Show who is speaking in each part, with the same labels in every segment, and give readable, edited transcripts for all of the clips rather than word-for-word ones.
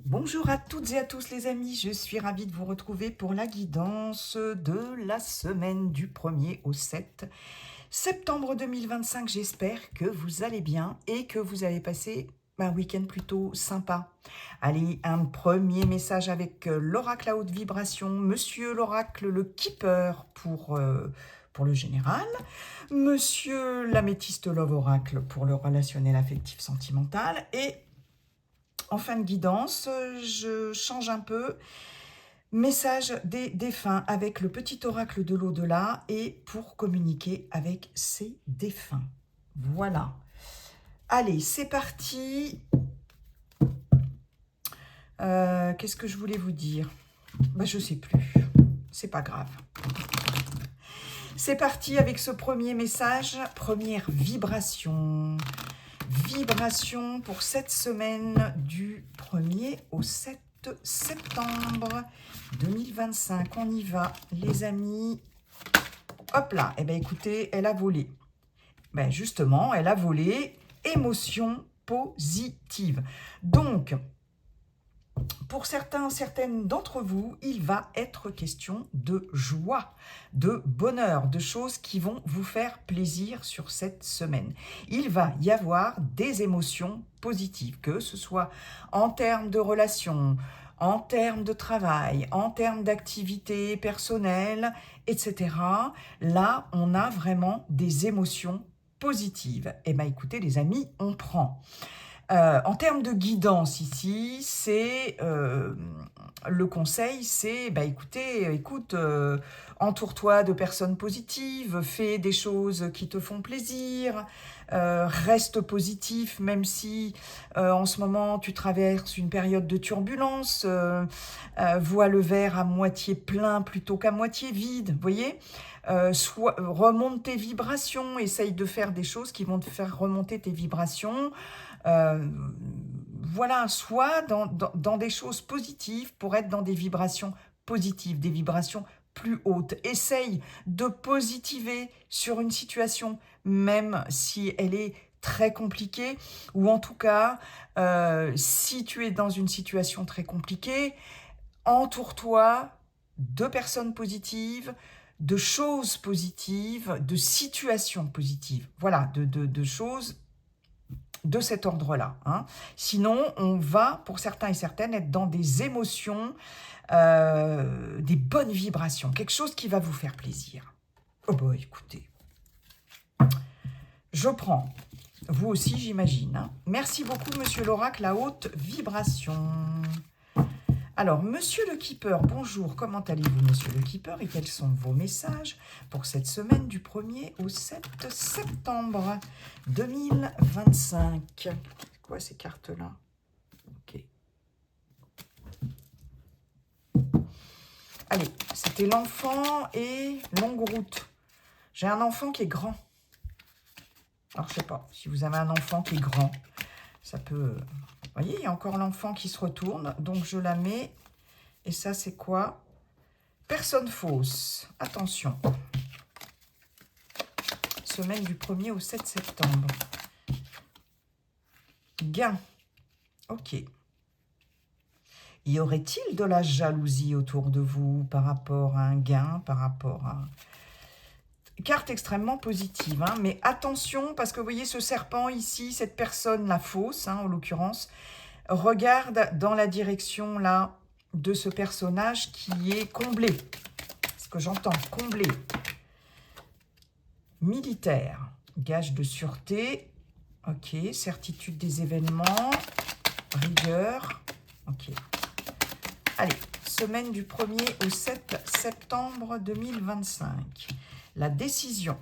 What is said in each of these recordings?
Speaker 1: Bonjour à toutes et à tous les amis, je suis ravie de vous retrouver pour la guidance de la semaine du 1er au 7 septembre 2025. J'espère que vous allez bien et que vous avez passé un week-end plutôt sympa. Allez, un premier message avec l'oracle à haute vibration, monsieur l'oracle le keeper pour le général, monsieur l'améthyste love oracle pour le relationnel affectif sentimental et en fin de guidance, je change un peu. Message des défunts avec le petit oracle de l'au-delà et pour communiquer avec ces défunts. Voilà. Allez, c'est parti. Qu'est-ce que je voulais vous dire? Je sais plus. C'est pas grave. C'est parti avec ce premier message. Première vibration. Vibration pour cette semaine du 1er au 7 septembre 2025. On y va, les amis. Hop là. Eh bien, écoutez, elle a volé. Ben, justement, elle a volé. Émotion positive. Donc, pour certaines d'entre vous, il va être question de joie, de bonheur, de choses qui vont vous faire plaisir sur cette semaine. Il va y avoir des émotions positives, que ce soit en termes de relations, en termes de travail, en termes d'activité personnelle, etc. Là, on a vraiment des émotions positives. Eh bien, écoutez, les amis, on prend. En termes de guidance ici, c'est le conseil, c'est écoute, entoure-toi de personnes positives, fais des choses qui te font plaisir, reste positif même si en ce moment tu traverses une période de turbulence, vois le verre à moitié plein plutôt qu'à moitié vide, vous voyez. Remonte tes vibrations, essaye de faire des choses qui vont te faire remonter tes vibrations. Voilà, soit dans des choses positives pour être dans des vibrations positives, des vibrations plus hautes. Essaye de positiver sur une situation, même si elle est très compliquée, ou en tout cas, si tu es dans une situation très compliquée, entoure-toi de personnes positives, de choses positives, de situations positives. Voilà, de choses de cet ordre-là. Sinon, on va, pour certains et certaines, être dans des émotions, des bonnes vibrations, quelque chose qui va vous faire plaisir. Oh bah écoutez, je prends. Vous aussi, j'imagine. Merci beaucoup, monsieur l'oracle, la haute vibration. Alors, monsieur le keeper, bonjour, comment allez-vous, monsieur le keeper, et quels sont vos messages pour cette semaine du 1er au 7 septembre 2025? C'est quoi ces cartes-là? Ok. Allez, c'était l'enfant et longue route. J'ai un enfant qui est grand. Alors, je sais pas, si vous avez un enfant qui est grand, ça peut... Vous voyez, il y a encore l'enfant qui se retourne, donc je la mets. Et ça, c'est quoi? Personne fausse. Attention. Semaine du 1er au 7 septembre. Gain. Ok. Y aurait-il de la jalousie autour de vous par rapport à un gain, par rapport à... Carte extrêmement positive, mais attention, parce que vous voyez ce serpent ici, cette personne, la fausse, en l'occurrence, regarde dans la direction là de ce personnage qui est comblé. Ce que j'entends, comblé. Militaire, gage de sûreté, ok, certitude des événements, rigueur, ok. Allez, semaine du 1er au 7 septembre 2025. La décision.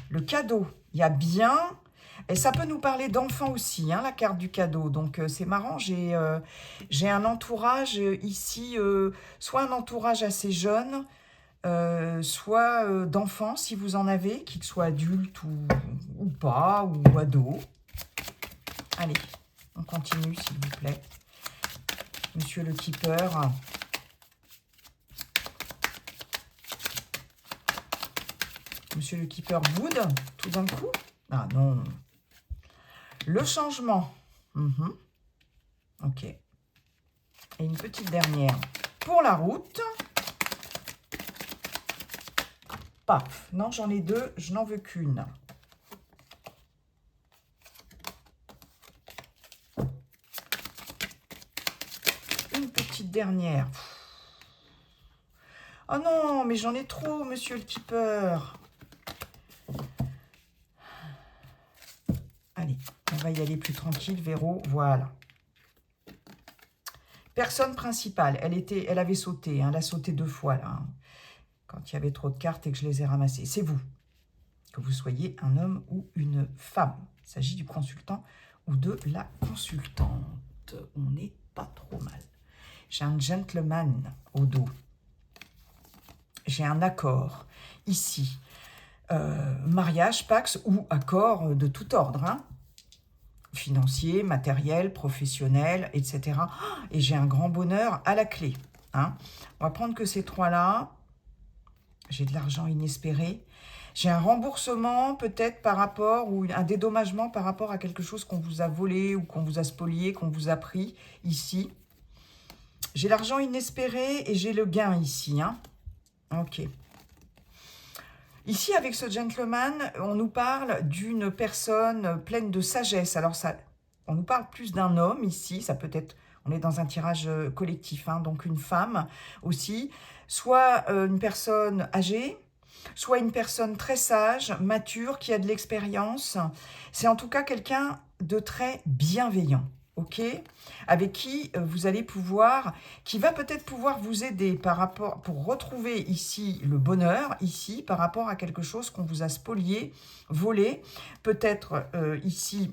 Speaker 1: Le cadeau, il y a bien... Et ça peut nous parler d'enfants aussi, la carte du cadeau. Donc, c'est marrant, j'ai un entourage ici, soit un entourage assez jeune, soit d'enfants, si vous en avez, qu'ils soient adultes ou pas, ou ados. Allez, on continue, s'il vous plaît. Monsieur le keeper. Monsieur le keeper boude, tout d'un coup. Ah non. Le changement. Ok. Et une petite dernière pour la route. Paf. Non, j'en ai deux, je n'en veux qu'une. Une petite dernière. Oh non, mais j'en ai trop, monsieur le keeper. Allez, on va y aller plus tranquille, Véro. Voilà. Personne principale. Elle avait sauté. Elle a sauté 2 fois, là. Quand il y avait trop de cartes et que je les ai ramassées. C'est vous. Que vous soyez un homme ou une femme. Il s'agit du consultant ou de la consultante. On n'est pas trop mal. J'ai un gentleman au dos. J'ai un accord ici. Mariage, pax ou accord de tout ordre. Hein. Financier, matériel, professionnel, etc. Et j'ai un grand bonheur à la clé. Hein. On va prendre que ces 3-là. J'ai de l'argent inespéré. J'ai un remboursement peut-être par rapport, ou un dédommagement par rapport à quelque chose qu'on vous a volé ou qu'on vous a spolié, qu'on vous a pris ici. J'ai l'argent inespéré et j'ai le gain ici. Hein. Ok. Ici, avec ce gentleman, on nous parle d'une personne pleine de sagesse. Alors, on nous parle plus d'un homme ici. Ça peut être, on est dans un tirage collectif, hein, donc une femme aussi. Soit une personne âgée, soit une personne très sage, mature, qui a de l'expérience. C'est en tout cas quelqu'un de très bienveillant. Ok, avec qui vous allez pouvoir, qui va peut-être pouvoir vous aider par rapport, pour retrouver ici le bonheur, ici, par rapport à quelque chose qu'on vous a spolié, volé, peut-être ici,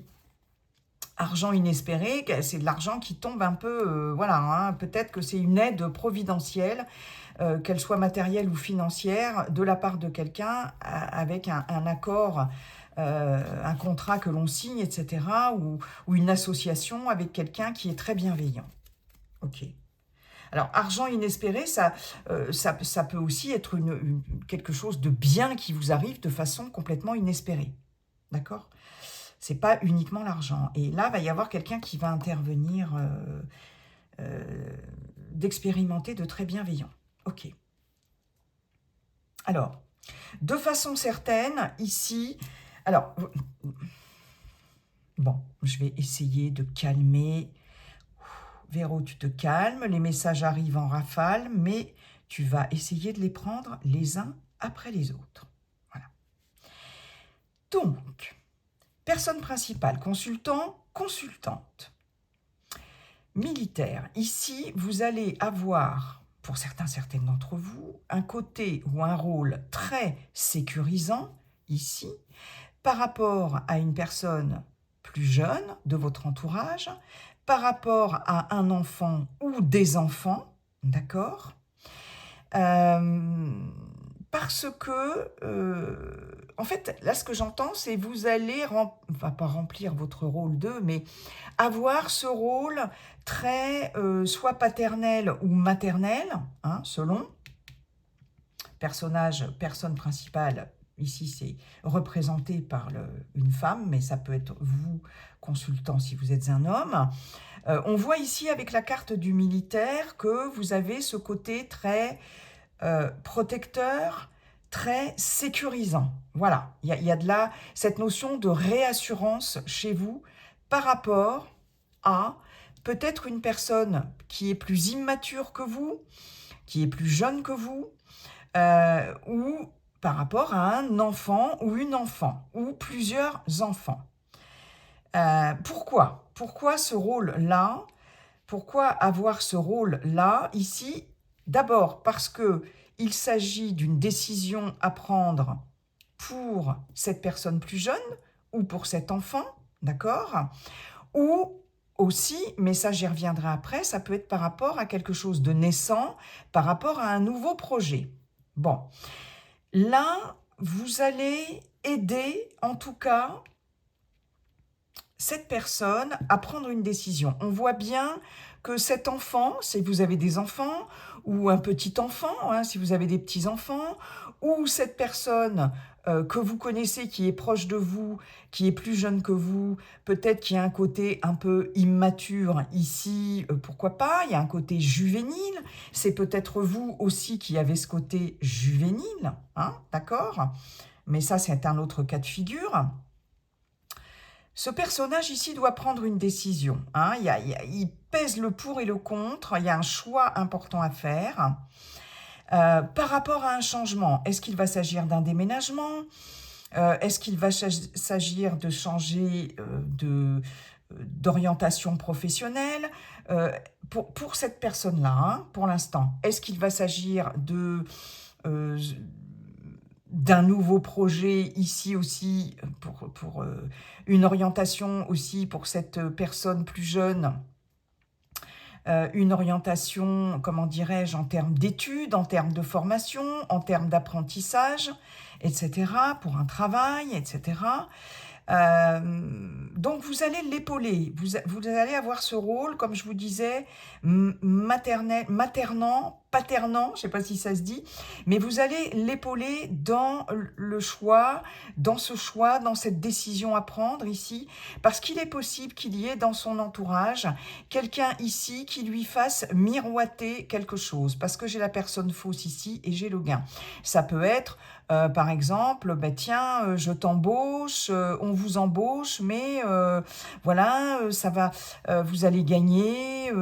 Speaker 1: argent inespéré, c'est de l'argent qui tombe un peu, voilà, hein, peut-être que c'est une aide providentielle, qu'elle soit matérielle ou financière, de la part de quelqu'un, avec un accord, un contrat que l'on signe, etc., ou une association avec quelqu'un qui est très bienveillant. Ok. Alors, argent inespéré, ça peut aussi être quelque chose de bien qui vous arrive de façon complètement inespérée. D'accord ? C'est pas uniquement l'argent. Et là, va y avoir quelqu'un qui va intervenir d'expérimenter, de très bienveillant. Ok. Alors, de façon certaine, ici... Alors, bon, je vais essayer de calmer. Véro, tu te calmes, les messages arrivent en rafale, mais tu vas essayer de les prendre les uns après les autres. Voilà. Donc, personne principale, consultant, consultante. Militaire, ici, vous allez avoir, pour certaines d'entre vous, un côté ou un rôle très sécurisant, ici, par rapport à une personne plus jeune de votre entourage, par rapport à un enfant ou des enfants, d'accord ? Parce que, en fait, là, ce que j'entends, c'est vous allez, enfin, pas remplir votre rôle d'eux, mais avoir ce rôle très, soit paternel ou maternel, hein, selon. Personne principale, ici, c'est représenté par une femme, mais ça peut être vous, consultant, si vous êtes un homme. On voit ici, avec la carte du militaire, que vous avez ce côté très protecteur, très sécurisant. Voilà, il y a de là cette notion de réassurance chez vous par rapport à peut-être une personne qui est plus immature que vous, qui est plus jeune que vous, ou par rapport à un enfant ou une enfant, ou plusieurs enfants. Pourquoi ce rôle-là? Pourquoi avoir ce rôle-là ici? D'abord parce qu'il s'agit d'une décision à prendre pour cette personne plus jeune ou pour cet enfant, d'accord? Ou aussi, mais ça j'y reviendrai après, ça peut être par rapport à quelque chose de naissant, par rapport à un nouveau projet. Bon, là, vous allez aider, en tout cas, cette personne à prendre une décision. On voit bien que cet enfant, si vous avez des enfants, ou un petit enfant, hein, si vous avez des petits-enfants, ou cette personne que vous connaissez, qui est proche de vous, qui est plus jeune que vous, peut-être qu'il y a un côté un peu immature ici, pourquoi pas, il y a un côté juvénile, c'est peut-être vous aussi qui avez ce côté juvénile, hein, d'accord? Mais ça, c'est un autre cas de figure. Ce personnage ici doit prendre une décision, hein, il pèse le pour et le contre, il y a un choix important à faire. Par rapport à un changement, est-ce qu'il va s'agir d'un déménagement? Est-ce qu'il va s'agir de changer d'orientation professionnelle? Pour cette personne-là, hein, pour l'instant, est-ce qu'il va s'agir d'un nouveau projet ici aussi, pour une orientation aussi pour cette personne plus jeune, une orientation, comment dirais-je, en termes d'études, en termes de formation, en termes d'apprentissage, etc., pour un travail, etc. Donc vous allez l'épauler, vous allez avoir ce rôle, comme je vous disais, paternant, je ne sais pas si ça se dit, mais vous allez l'épauler dans le choix, dans cette décision à prendre ici, parce qu'il est possible qu'il y ait dans son entourage quelqu'un ici qui lui fasse miroiter quelque chose, parce que j'ai la personne fausse ici et j'ai le gain. Ça peut être par exemple, bah, tiens, je t'embauche, on vous embauche, mais voilà, ça va, vous allez gagner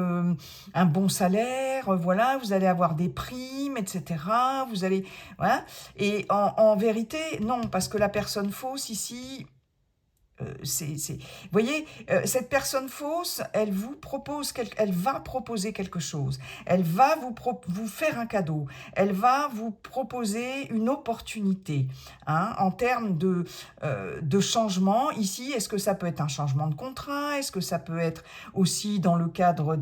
Speaker 1: un bon salaire, voilà, vous allez avoir des primes, etc. Vous allez, voilà. Et en vérité, non, parce que la personne fausse ici, vous voyez, cette personne fausse, elle va proposer quelque chose. Elle va vous faire un cadeau. Elle va vous proposer une opportunité, hein, en termes de changement. Ici, est-ce que ça peut être un changement de contrat? Est-ce que ça peut être aussi dans le cadre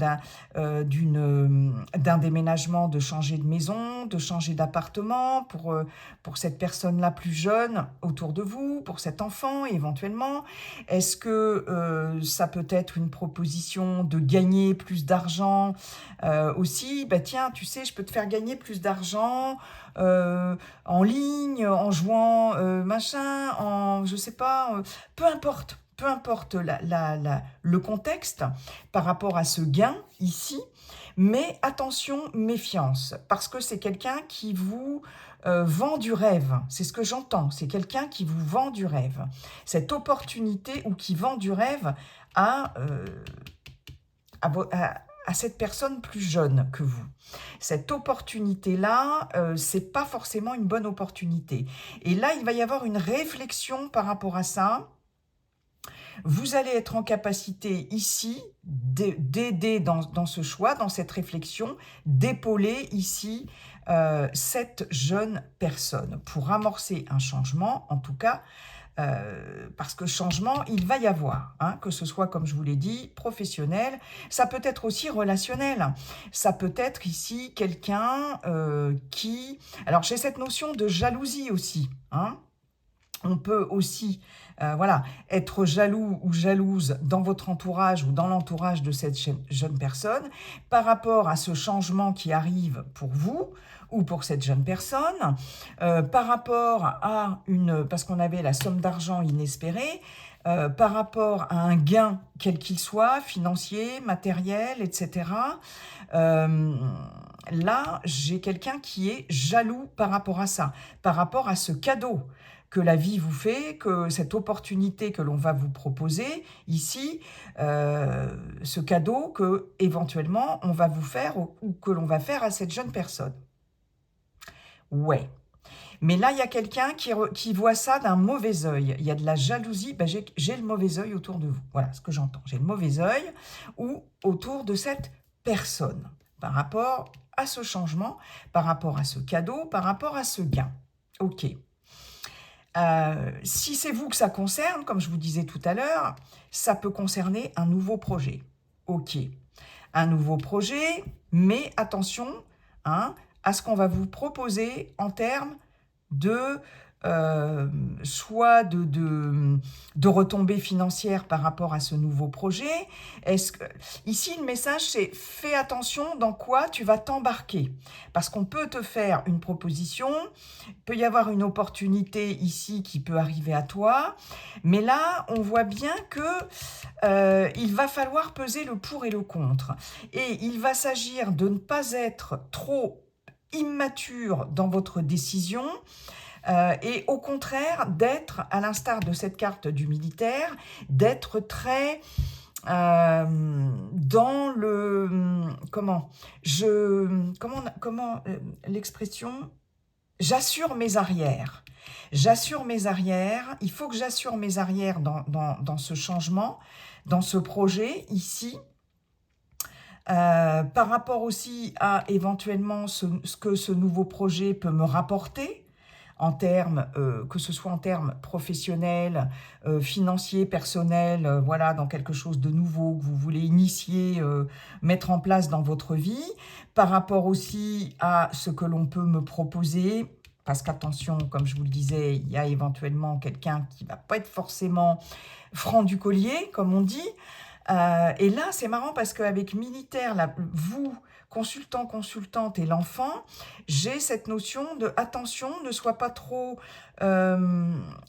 Speaker 1: d'un déménagement, de changer de maison, de changer d'appartement pour cette personne-là plus jeune autour de vous, pour cet enfant éventuellement? Est-ce que ça peut être une proposition de gagner plus d'argent aussi? Bah tiens, tu sais, je peux te faire gagner plus d'argent en ligne, en jouant machin, je sais pas, peu importe. Peu importe le contexte par rapport à ce gain ici, mais attention, méfiance, parce que c'est quelqu'un qui vous vend du rêve. C'est ce que j'entends, c'est quelqu'un qui vous vend du rêve. Cette opportunité ou qui vend du rêve à, à cette personne plus jeune que vous. Cette opportunité-là, c'est pas forcément une bonne opportunité. Et là, il va y avoir une réflexion par rapport à ça. Vous allez être en capacité ici d'aider dans ce choix, dans cette réflexion, d'épauler ici cette jeune personne pour amorcer un changement, en tout cas, parce que changement, il va y avoir, hein, que ce soit, comme je vous l'ai dit, professionnel, ça peut être aussi relationnel, ça peut être ici quelqu'un qui... Alors, j'ai cette notion de jalousie aussi, hein. On peut aussi voilà, être jaloux ou jalouse dans votre entourage ou dans l'entourage de cette jeune personne par rapport à ce changement qui arrive pour vous ou pour cette jeune personne, par rapport à parce qu'on avait la somme d'argent inespérée, par rapport à un gain quel qu'il soit, financier, matériel, etc. Là, j'ai quelqu'un qui est jaloux par rapport à ça, par rapport à ce cadeau que la vie vous fait, que cette opportunité que l'on va vous proposer ici, ce cadeau que éventuellement on va vous faire ou que l'on va faire à cette jeune personne. Ouais. Mais là, il y a quelqu'un qui voit ça d'un mauvais œil. Il y a de la jalousie. Ben, j'ai le mauvais œil autour de vous. Voilà ce que j'entends. J'ai le mauvais œil ou autour de cette personne par rapport à ce changement, par rapport à ce cadeau, par rapport à ce gain. Ok. Si c'est vous que ça concerne, comme je vous disais tout à l'heure, ça peut concerner un nouveau projet. Ok, un nouveau projet, mais attention hein, à ce qu'on va vous proposer en termes de soit de retombées financières par rapport à ce nouveau projet. Ici, le message, c'est fais attention dans quoi tu vas t'embarquer. Parce qu'on peut te faire une proposition, il peut y avoir une opportunité ici qui peut arriver à toi, mais là, on voit bien que il va falloir peser le pour et le contre. Et il va s'agir de ne pas être trop immature dans votre décision, et au contraire d'être, à l'instar de cette carte du militaire, d'être très dans le... l'expression, j'assure mes arrières. J'assure mes arrières, il faut que j'assure mes arrières dans ce changement, dans ce projet ici, par rapport aussi à éventuellement ce que ce nouveau projet peut me rapporter, en termes, que ce soit en termes professionnels, financiers, personnels, voilà, dans quelque chose de nouveau que vous voulez initier, mettre en place dans votre vie, par rapport aussi à ce que l'on peut me proposer, parce qu'attention, comme je vous le disais, il y a éventuellement quelqu'un qui ne va pas être forcément franc du collier, comme on dit. Et là, c'est marrant parce qu'avec militaire, là, vous, consultant, consultante et l'enfant, j'ai cette notion de attention, ne sois pas trop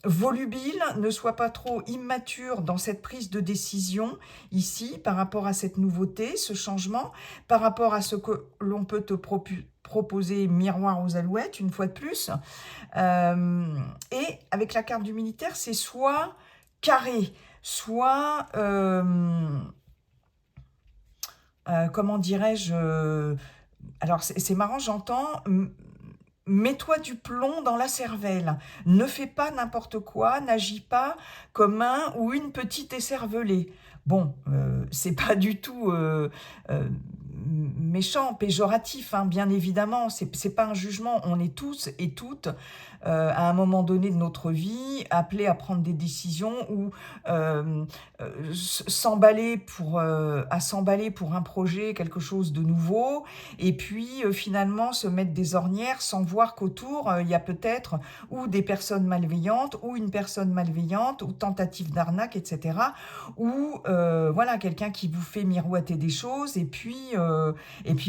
Speaker 1: volubile, ne sois pas trop immature dans cette prise de décision ici par rapport à cette nouveauté, ce changement, par rapport à ce que l'on peut te proposer miroir aux alouettes, une fois de plus. Et avec la carte du militaire, c'est soit carré, soit, comment dirais-je, alors c'est marrant, j'entends, mets-toi du plomb dans la cervelle, ne fais pas n'importe quoi, n'agis pas comme un ou une petite écervelée. Bon, c'est pas du tout méchant, péjoratif, hein, bien évidemment, c'est pas un jugement, on est tous et toutes à un moment donné de notre vie appelés à prendre des décisions ou s'emballer pour un projet, quelque chose de nouveau, et puis finalement se mettre des ornières sans voir qu'autour il y a peut-être ou des personnes malveillantes ou une personne malveillante ou tentative d'arnaque, etc. Ou voilà, quelqu'un qui vous fait miroiter des choses et puis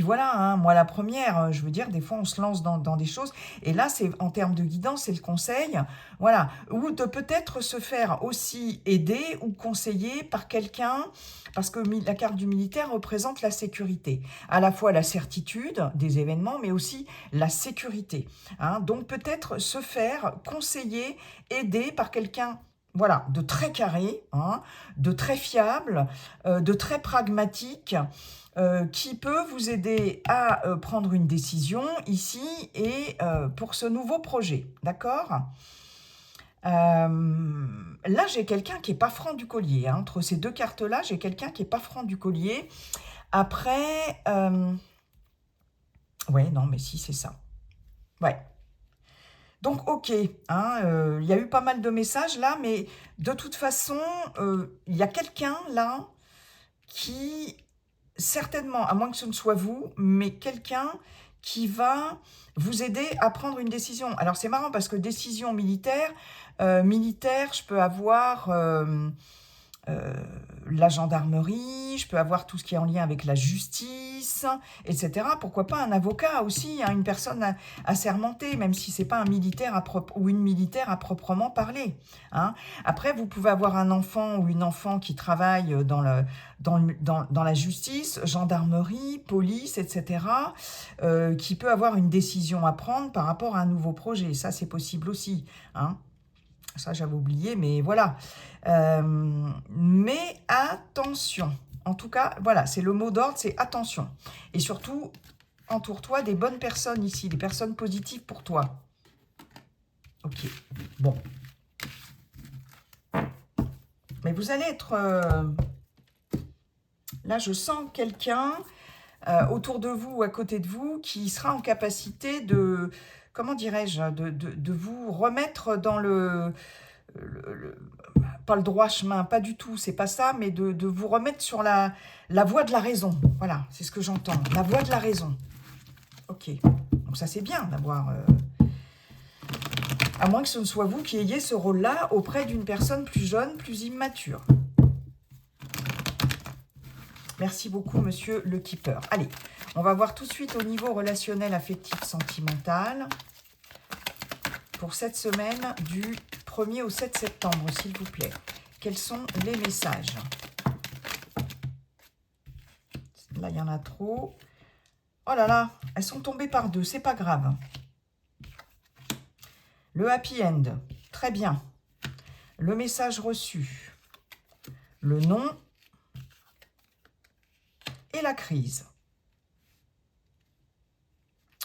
Speaker 1: voilà, hein, moi la première, je veux dire, des fois on se lance dans des choses et là c'est en termes de guidance, c'est le conseil, voilà, ou de peut-être se faire aussi aider ou conseiller par quelqu'un, parce que la carte du militaire représente la sécurité, à la fois la certitude des événements, mais aussi la sécurité, hein. Donc peut-être se faire conseiller, aider par quelqu'un, voilà, de très carré, hein, de très fiable, de très pragmatique, qui peut vous aider à prendre une décision ici et pour ce nouveau projet, d'accord ? Là, j'ai quelqu'un qui n'est pas franc du collier, hein. Entre ces deux cartes-là, j'ai quelqu'un qui n'est pas franc du collier. Après, ouais, non, mais si, c'est ça. Ouais. Donc, ok, hein, y a eu pas mal de messages là, mais de toute façon, il y a quelqu'un là qui, certainement, à moins que ce ne soit vous, mais quelqu'un qui va vous aider à prendre une décision. Alors, c'est marrant parce que décision militaire, je peux avoir la gendarmerie, je peux avoir tout ce qui est en lien avec la justice, etc. Pourquoi pas un avocat aussi, hein, une personne assermentée, même si c'est pas un militaire ou une militaire à proprement parler, hein. Après, vous pouvez avoir un enfant ou une enfant qui travaille dans la justice, gendarmerie, police, etc., qui peut avoir une décision à prendre par rapport à un nouveau projet. Ça, c'est possible aussi, hein. Ça, j'avais oublié, mais voilà. Mais attention. En tout cas, voilà, c'est le mot d'ordre, c'est attention. Et surtout, entoure-toi des bonnes personnes ici, des personnes positives pour toi. Ok, bon. Mais vous allez être... là, je sens quelqu'un autour de vous ou à côté de vous qui sera en capacité de... Comment dirais-je, de vous remettre dans pas le droit chemin, pas du tout, c'est pas ça, mais de vous remettre sur la voie de la raison. Voilà, c'est ce que j'entends, la voie de la raison. Ok, donc ça c'est bien d'avoir À moins que ce ne soit vous qui ayez ce rôle-là auprès d'une personne plus jeune, plus immature. Merci beaucoup, monsieur le Keeper. Allez, on va voir tout de suite au niveau relationnel, affectif, sentimental. Pour cette semaine du 1er au 7 septembre, s'il vous plaît. Quels sont les messages? Là, il y en a trop. Oh là là, elles sont tombées par deux, c'est pas grave. Le happy end, très bien. Le message reçu. Le non. Et la crise.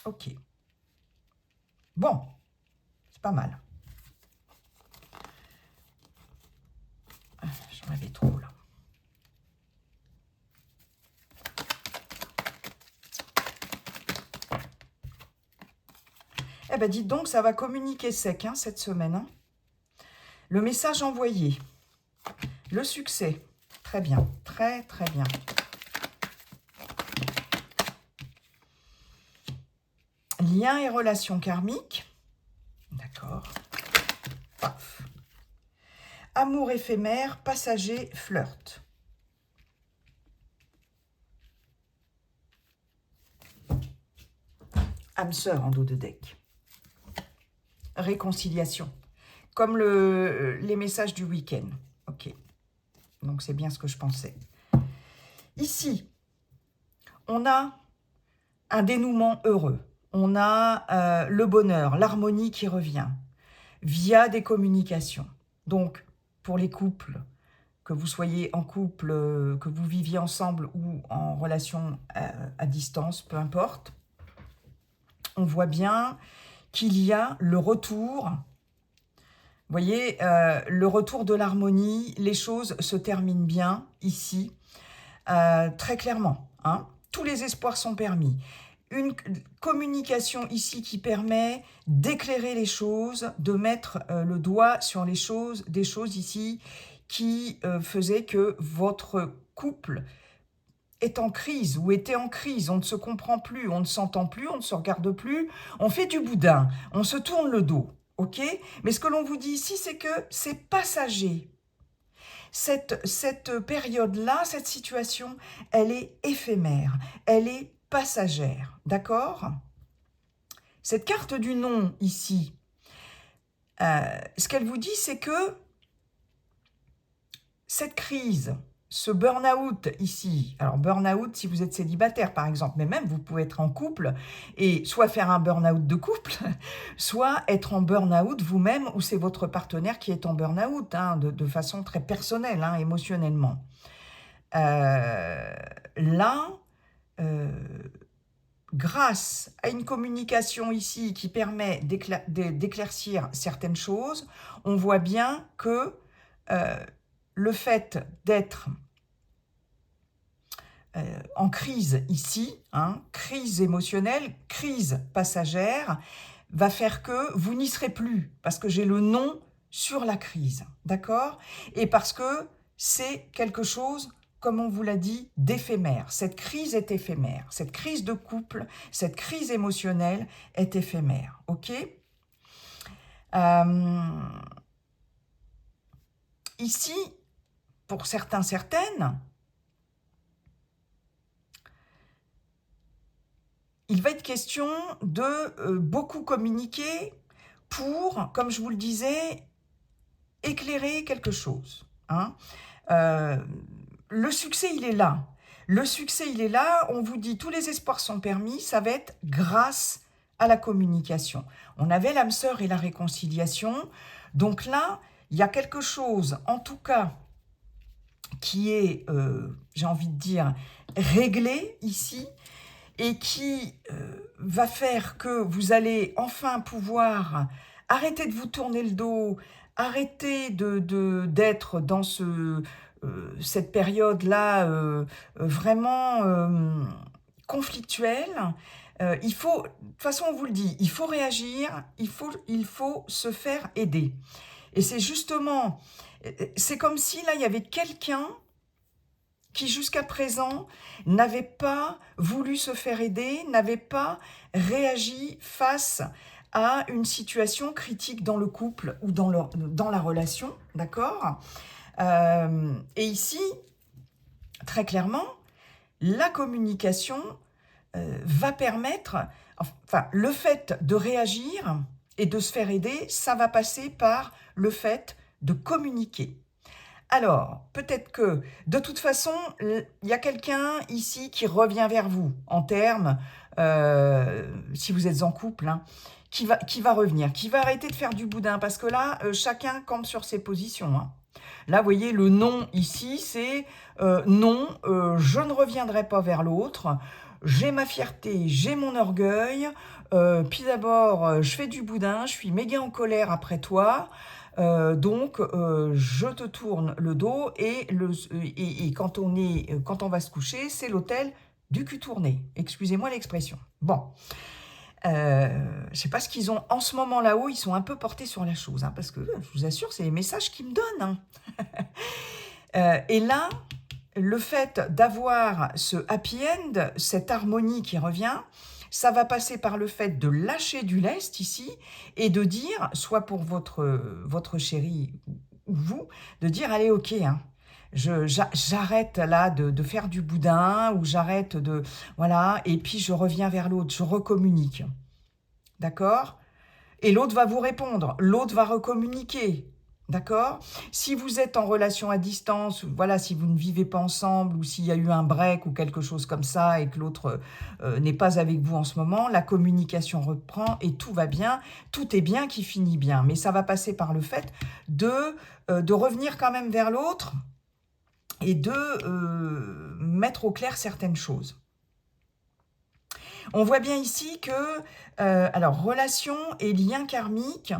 Speaker 1: Ok. Bon, c'est pas mal. J'en avais trop là. Eh ben dites donc, ça va communiquer sec hein, cette semaine. Hein. Le message envoyé. Le succès. Très bien, très très bien. Liens et relations karmiques. D'accord. Paf. Amour éphémère, passager, flirt. Âme sœur en dos de deck. Réconciliation. Comme les messages du week-end. Ok. Donc, c'est bien ce que je pensais. Ici, on a un dénouement heureux. On a le bonheur, l'harmonie qui revient via des communications. Donc, pour les couples, que vous soyez en couple, que vous viviez ensemble ou en relation à distance, peu importe, on voit bien qu'il y a le retour. Vous voyez, le retour de l'harmonie, les choses se terminent bien ici, très clairement. Hein. Tous les espoirs sont permis. Une communication ici qui permet d'éclairer les choses, de mettre le doigt sur les choses, des choses ici qui faisaient que votre couple est en crise ou était en crise. On ne se comprend plus, on ne s'entend plus, on ne se regarde plus, on fait du boudin, on se tourne le dos. Ok? Mais ce que l'on vous dit ici, c'est que c'est passager. Cette période-là, cette situation, elle est éphémère, elle est passagère. D'accord? Cette carte du non, ici, ce qu'elle vous dit, c'est que cette crise, ce burn-out ici, alors burn-out si vous êtes célibataire par exemple, mais même vous pouvez être en couple et soit faire un burn-out de couple, soit être en burn-out vous-même ou c'est votre partenaire qui est en burn-out, hein, de façon très personnelle, hein, émotionnellement. Là, grâce à une communication ici qui permet d'éclaircir certaines choses, on voit bien que le fait d'être en crise ici, hein, crise émotionnelle, crise passagère, va faire que vous n'y serez plus, parce que j'ai le non sur la crise, d'accord? Et parce que c'est quelque chose, comme on vous l'a dit, d'éphémère. Cette crise est éphémère. Cette crise de couple, cette crise émotionnelle est éphémère, ok? Ici, pour certains, certaines, il va être question de beaucoup communiquer pour, comme je vous le disais, éclairer quelque chose. Hein. Le succès, il est là. Le succès, il est là. On vous dit, tous les espoirs sont permis. Ça va être grâce à la communication. On avait l'âme sœur et la réconciliation. Donc là, il y a quelque chose, en tout cas, qui est, j'ai envie de dire, réglé ici, et qui va faire que vous allez enfin pouvoir arrêter de vous tourner le dos, arrêter d'être dans cette période-là vraiment conflictuelle. Il faut, de toute façon on vous le dit, il faut réagir, il faut se faire aider. Et c'est justement, c'est comme si là il y avait quelqu'un qui jusqu'à présent n'avait pas voulu se faire aider, n'avait pas réagi face à une situation critique dans le couple ou dans la relation, d'accord? Et ici, très clairement, la communication va permettre, enfin, le fait de réagir et de se faire aider, ça va passer par le fait de communiquer. Alors, peut-être que, de toute façon, il y a quelqu'un ici qui revient vers vous, en termes, si vous êtes en couple, hein, qui va revenir, qui va arrêter de faire du boudin, parce que là, chacun campe sur ses positions, hein. Là, vous voyez, le non ici, c'est non, je ne reviendrai pas vers l'autre, j'ai ma fierté, j'ai mon orgueil, puis d'abord, je fais du boudin, je suis méga en colère après toi, donc je te tourne le dos et quand on va se coucher, c'est l'hôtel du cul tourné. Excusez-moi l'expression. Bon, je sais pas ce qu'ils ont en ce moment là-haut, ils sont un peu portés sur la chose, hein, parce que je vous assure, c'est les messages qu'ils me donnent, hein. Et là, le fait d'avoir ce happy end, cette harmonie qui revient, ça va passer par le fait de lâcher du lest ici et de dire, soit pour votre chéri ou vous, de dire allez ok, hein, j'arrête là de faire du boudin ou j'arrête de... Voilà, et puis je reviens vers l'autre, je recommunique. D'accord? Et l'autre va vous répondre, l'autre va recommuniquer. D'accord? Si vous êtes en relation à distance, voilà, si vous ne vivez pas ensemble ou s'il y a eu un break ou quelque chose comme ça et que l'autre n'est pas avec vous en ce moment, la communication reprend et tout va bien. Tout est bien qui finit bien. Mais ça va passer par le fait de revenir quand même vers l'autre et de mettre au clair certaines choses. On voit bien ici que, alors, relation et lien karmique,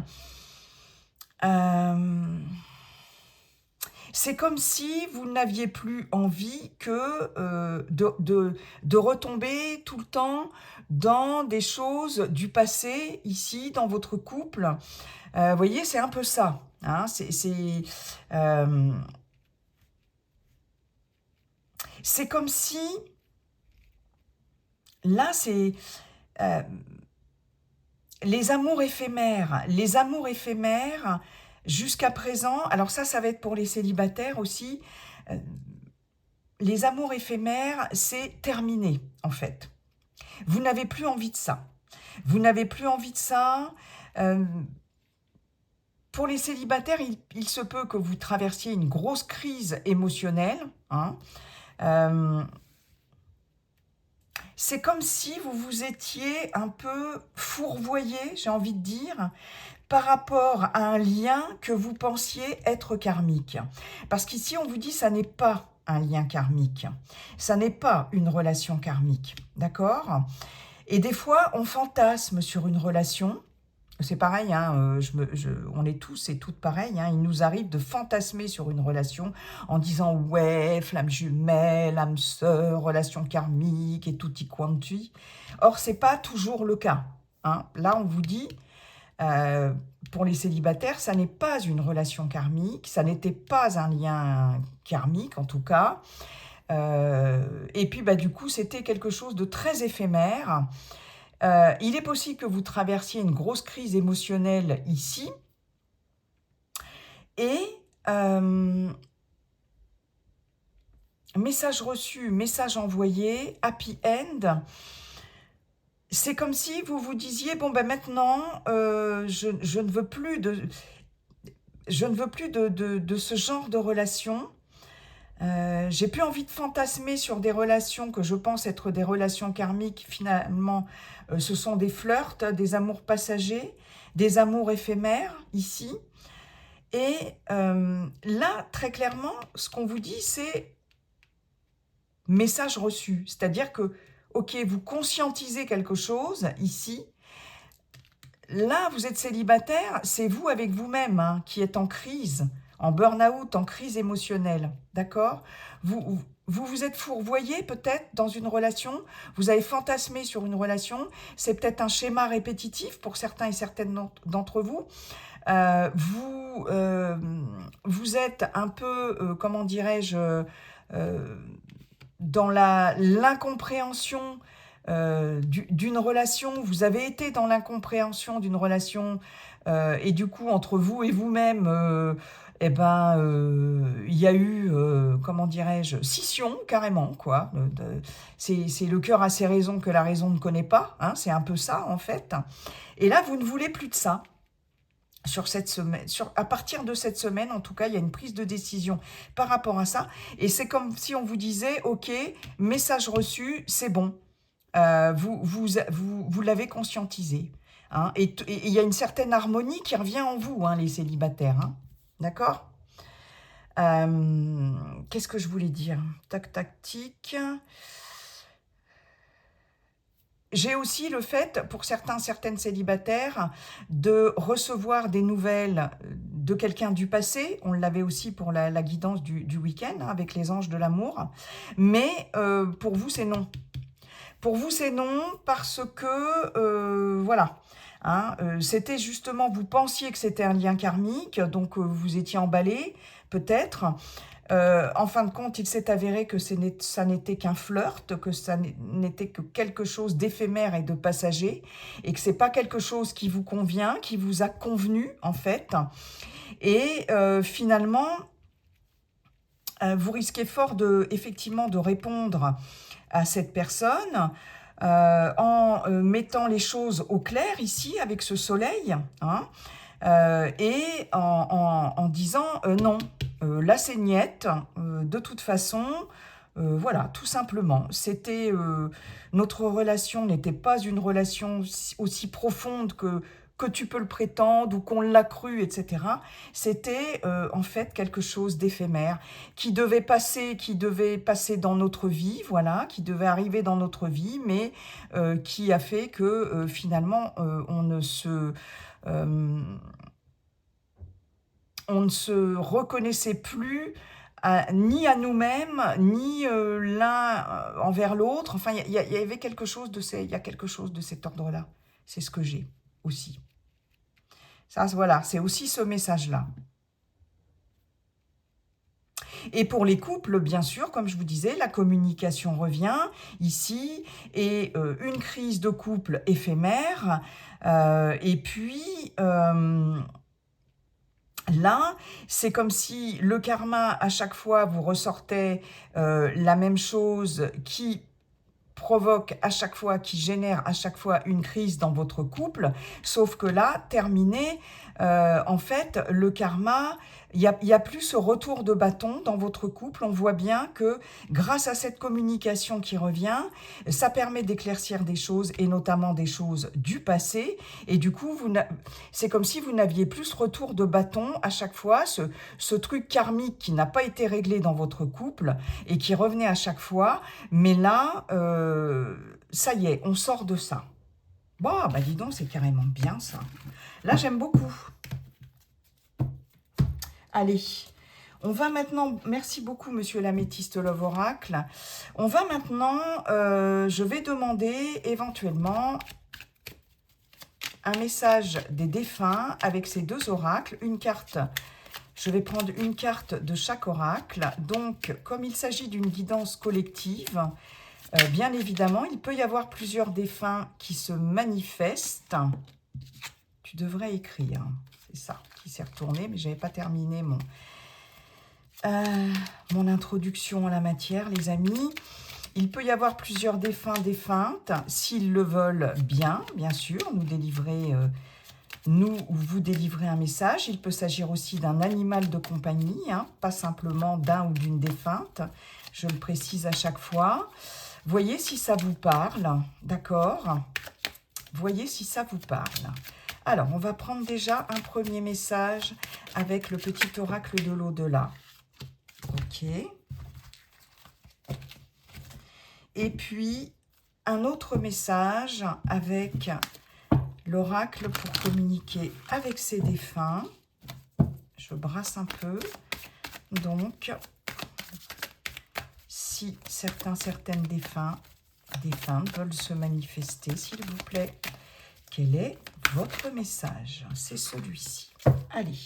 Speaker 1: c'est comme si vous n'aviez plus envie que de retomber tout le temps dans des choses du passé, ici, dans votre couple. Vous voyez, c'est un peu ça, hein, c'est comme si, là, c'est... les amours éphémères, jusqu'à présent, alors ça va être pour les célibataires aussi, les amours éphémères, c'est terminé, en fait. Vous n'avez plus envie de ça. Vous n'avez plus envie de ça. Pour les célibataires, il se peut que vous traversiez une grosse crise émotionnelle, hein. C'est comme si vous vous étiez un peu fourvoyé, j'ai envie de dire, par rapport à un lien que vous pensiez être karmique. Parce qu'ici, on vous dit ça n'est pas un lien karmique. Ça n'est pas une relation karmique. D'accord? Et des fois, on fantasme sur une relation. C'est pareil, hein, on est tous et toutes pareils. Hein, il nous arrive de fantasmer sur une relation en disant « ouais, flamme jumelle, âme sœur, relation karmique et tutti quanti ». Or, c'est pas toujours le cas. Hein. Là, on vous dit, pour les célibataires, ça n'est pas une relation karmique, ça n'était pas un lien karmique en tout cas. Et puis, du coup, c'était quelque chose de très éphémère. Il est possible que vous traversiez une grosse crise émotionnelle ici. Et message reçu, message envoyé, happy end. C'est comme si vous vous disiez, bon maintenant, je ne veux plus de ce genre de relation. J'ai plus envie de fantasmer sur des relations que je pense être des relations karmiques. Finalement, ce sont des flirts, des amours passagers, des amours éphémères, ici. Et là, très clairement, ce qu'on vous dit, c'est message reçu. C'est-à-dire que, ok, vous conscientisez quelque chose, ici. Là, vous êtes célibataire, c'est vous avec vous-même, hein, qui êtes en crise, en burn-out, en crise émotionnelle, d'accord? Vous êtes fourvoyé peut-être dans une relation, vous avez fantasmé sur une relation, c'est peut-être un schéma répétitif pour certains et certaines d'entre vous. Vous êtes un peu, comment dirais-je, dans l'incompréhension d'une relation, vous avez été dans l'incompréhension d'une relation, et du coup, entre vous et vous-même, eh ben, il y a eu, comment dirais-je, scission, carrément, quoi. C'est le cœur a ses raisons que la raison ne connaît pas, hein, c'est un peu ça, en fait. Et là, vous ne voulez plus de ça. Sur cette semaine, à partir de cette semaine, en tout cas, il y a une prise de décision par rapport à ça. Et c'est comme si on vous disait, OK, message reçu, c'est bon. Vous l'avez conscientisé. Hein, et il y a une certaine harmonie qui revient en vous, hein, les célibataires. Hein, d'accord. Qu'est-ce que je voulais dire? Tac, tac, tic. J'ai aussi le fait, pour certaines célibataires, de recevoir des nouvelles de quelqu'un du passé. On l'avait aussi pour la guidance du week-end, hein, avec les anges de l'amour. Mais pour vous, c'est non. Pour vous, c'est non parce que, voilà, hein, c'était justement, vous pensiez que c'était un lien karmique, donc vous étiez emballé, peut-être. En fin de compte, il s'est avéré que ça n'était qu'un flirt, que ça n'était que quelque chose d'éphémère et de passager, et que c'est pas quelque chose qui vous convient, qui vous a convenu, en fait. Et finalement, vous risquez fort effectivement de répondre à cette personne en mettant les choses au clair ici avec ce soleil, hein, et en disant non, là c'est niette, de toute façon, voilà, tout simplement. C'était notre relation n'était pas une relation aussi profonde que tu peux le prétendre ou qu'on l'a cru, etc. C'était en fait quelque chose d'éphémère qui devait passer dans notre vie, voilà, qui devait arriver dans notre vie, mais qui a fait que finalement on ne se reconnaissait plus ni à nous-mêmes, ni l'un envers l'autre. Enfin, il y avait quelque chose il y a quelque chose de cet ordre-là. C'est ce que j'ai aussi. Ça, voilà, c'est aussi ce message-là. Et pour les couples, bien sûr, comme je vous disais, la communication revient ici, et une crise de couple éphémère, et puis là, c'est comme si le karma, à chaque fois, vous ressortait la même chose qui provoque à chaque fois, qui génère à chaque fois une crise dans votre couple, sauf que là, terminé, en fait, le karma, il y a plus ce retour de bâton dans votre couple. On voit bien que grâce à cette communication qui revient, ça permet d'éclaircir des choses, et notamment des choses du passé, et du coup, c'est comme si vous n'aviez plus ce retour de bâton à chaque fois, ce truc karmique qui n'a pas été réglé dans votre couple, et qui revenait à chaque fois, mais là, ça y est, on sort de ça. Bon, bah dis donc, c'est carrément bien ça. Là, j'aime beaucoup. Allez, on va maintenant... Merci beaucoup, Monsieur l'Améthyste Love Oracle. On va maintenant... je vais demander éventuellement un message des défunts avec ces deux oracles. Une carte... Je vais prendre une carte de chaque oracle. Donc, comme il s'agit d'une guidance collective... bien évidemment, il peut y avoir plusieurs défunts qui se manifestent. Tu devrais écrire. C'est ça qui s'est retourné, mais je n'avais pas terminé mon introduction à la matière, les amis. Il peut y avoir plusieurs défunts, défuntes, s'ils le veulent bien sûr, nous ou vous délivrer un message. Il peut s'agir aussi d'un animal de compagnie, hein, pas simplement d'un ou d'une défunte. Je le précise à chaque fois. Voyez si ça vous parle, d'accord? Voyez si ça vous parle. Alors, on va prendre déjà un premier message avec le petit oracle de l'au-delà. Ok. Et puis, un autre message avec l'oracle pour communiquer avec ses défunts. Je brasse un peu. Donc, si certaines défuntes veulent se manifester, s'il vous plaît, quel est votre message? C'est celui-ci. Allez.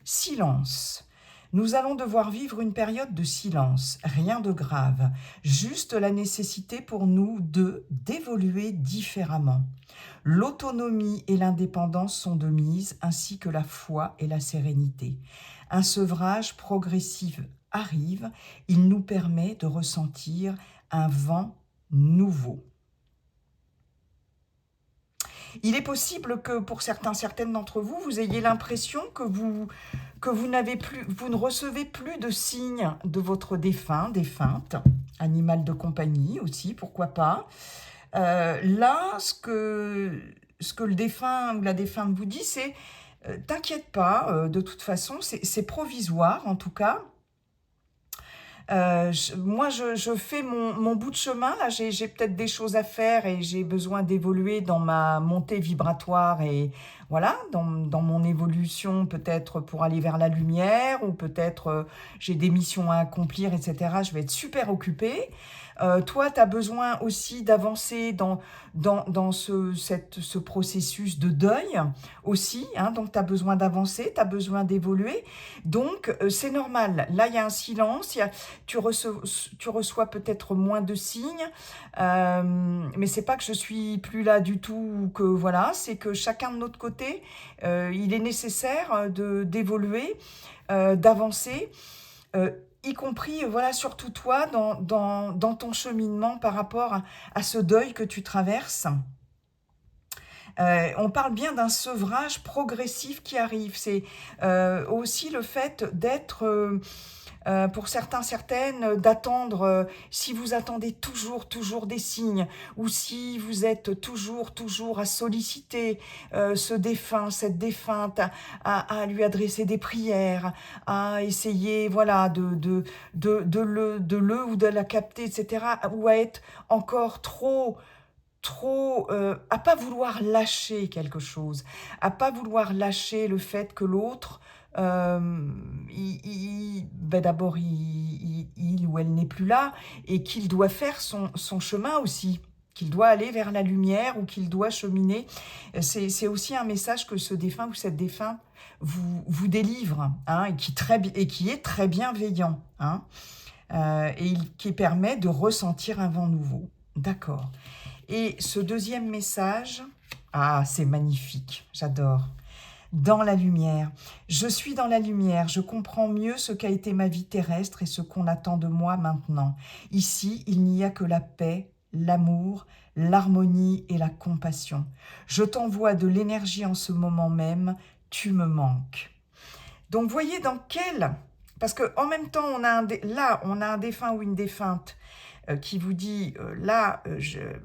Speaker 1: Silence. Nous allons devoir vivre une période de silence, rien de grave, juste la nécessité pour nous d'évoluer différemment. L'autonomie et l'indépendance sont de mise, ainsi que la foi et la sérénité. Un sevrage progressif arrive, il nous permet de ressentir un vent nouveau. Il est possible que pour certaines d'entre vous, vous ayez l'impression que vous ne recevez plus de signes de votre défunt, défunte, animal de compagnie aussi, pourquoi pas. Là, ce que le défunt ou la défunte vous dit, c'est t'inquiète pas, de toute façon, c'est provisoire en tout cas. Moi, je fais mon bout de chemin. Là, j'ai peut-être des choses à faire et j'ai besoin d'évoluer dans ma montée vibratoire et voilà, dans mon évolution, peut-être pour aller vers la lumière ou peut-être j'ai des missions à accomplir, etc. Je vais être super occupée. Toi, tu as besoin aussi d'avancer dans ce processus de deuil aussi. Hein, donc, tu as besoin d'avancer, tu as besoin d'évoluer. Donc, c'est normal. Là, il y a un silence. Tu reçois peut-être moins de signes. Mais c'est pas que je suis plus là du tout ou que voilà. C'est que chacun de notre côté, il est nécessaire d'évoluer, d'avancer. Y compris, voilà, surtout toi, dans ton cheminement par rapport à ce deuil que tu traverses. On parle bien d'un sevrage progressif qui arrive. C'est aussi le fait d'être, pour certains, certaines, d'attendre, si vous attendez toujours des signes, ou si vous êtes toujours à solliciter ce défunt, cette défunte, à lui adresser des prières, à essayer, voilà, de le ou de la capter, etc., ou à être encore trop à pas vouloir lâcher quelque chose, à pas vouloir lâcher le fait que l'autre, d'abord, il ou elle n'est plus là et qu'il doit faire son chemin aussi, qu'il doit aller vers la lumière ou qu'il doit cheminer. C'est aussi un message que ce défunt ou cette défunte vous délivre, hein, et qui est très bienveillant, hein, qui permet de ressentir un vent nouveau. D'accord. Et ce deuxième message, c'est magnifique, j'adore. Dans la lumière. Je suis dans la lumière, je comprends mieux ce qu'a été ma vie terrestre et ce qu'on attend de moi maintenant. Ici, il n'y a que la paix, l'amour, l'harmonie et la compassion. Je t'envoie de l'énergie en ce moment même, tu me manques. Donc, voyez dans quel... Parce qu'en même temps, on a un défunt ou une défunte qui vous dit,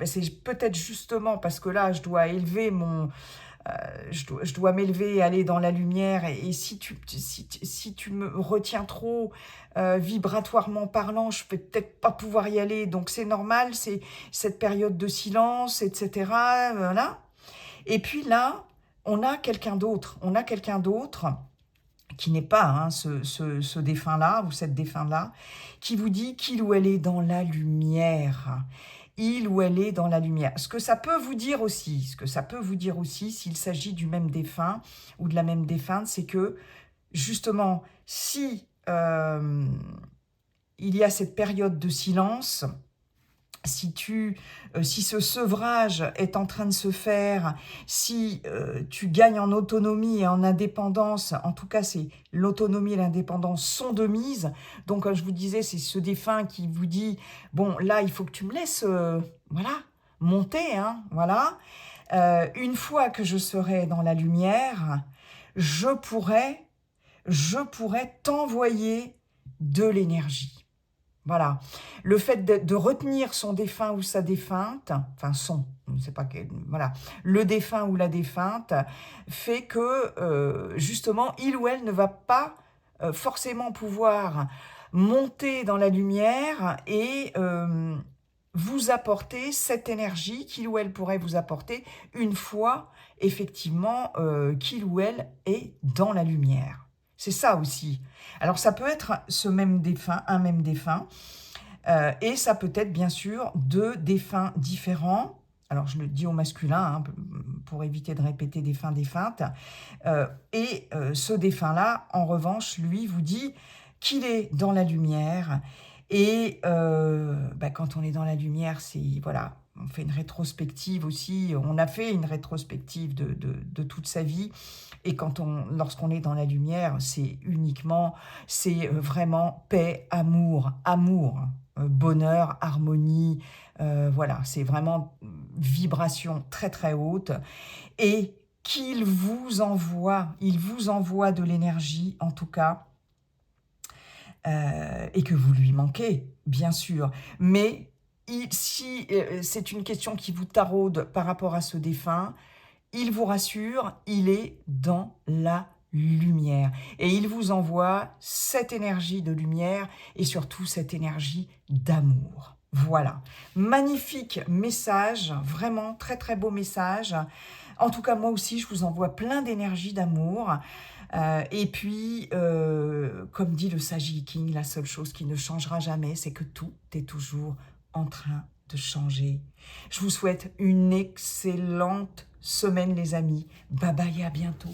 Speaker 1: c'est peut-être justement parce que là, je dois élever je dois m'élever et aller dans la lumière, et si tu me retiens trop, vibratoirement parlant, je ne vais peut-être pas pouvoir y aller, donc c'est normal, c'est cette période de silence, etc. Voilà. Et puis là, on a quelqu'un d'autre, qui n'est pas ce défunt-là ou cette défunte-là, qui vous dit qu'il ou elle est dans la lumière. Il ou elle est dans la lumière. Ce que ça peut vous dire aussi, s'il s'agit du même défunt ou de la même défunte, c'est que, justement, si il y a cette période de silence, si ce sevrage est en train de se faire, si tu gagnes en autonomie et en indépendance, en tout cas, c'est l'autonomie et l'indépendance sont de mise. Donc, comme je vous disais, c'est ce défunt qui vous dit, bon, là, il faut que tu me laisses, voilà, monter, hein, voilà. Une fois que je serai dans la lumière, je pourrai t'envoyer de l'énergie. Voilà, le fait de retenir son défunt ou sa défunte, enfin voilà, le défunt ou la défunte, fait que justement, il ou elle ne va pas forcément pouvoir monter dans la lumière et vous apporter cette énergie qu'il ou elle pourrait vous apporter une fois, effectivement, qu'il ou elle est dans la lumière. C'est ça aussi. Alors, ça peut être un même défunt, et ça peut être, bien sûr, deux défunts différents. Alors, je le dis au masculin, hein, pour éviter de répéter défunt, défunte. Et ce défunt-là, en revanche, lui, vous dit, qu'il est dans la lumière. Et quand on est dans la lumière, c'est voilà, on fait une rétrospective aussi. On a fait une rétrospective de toute sa vie. Et lorsqu'on est dans la lumière, c'est vraiment paix, amour, bonheur, harmonie. Voilà, c'est vraiment vibration très très haute. Et il vous envoie de l'énergie en tout cas, et que vous lui manquez, bien sûr. Mais si c'est une question qui vous taraude par rapport à ce défunt, il vous rassure, il est dans la lumière. Et il vous envoie cette énergie de lumière et surtout cette énergie d'amour. Voilà, magnifique message, vraiment très très beau message. En tout cas, moi aussi, je vous envoie plein d'énergie d'amour. Et puis, comme dit le sage I Ching, la seule chose qui ne changera jamais, c'est que tout est toujours en train de changer. Je vous souhaite une excellente semaine, les amis. Bye bye, à bientôt.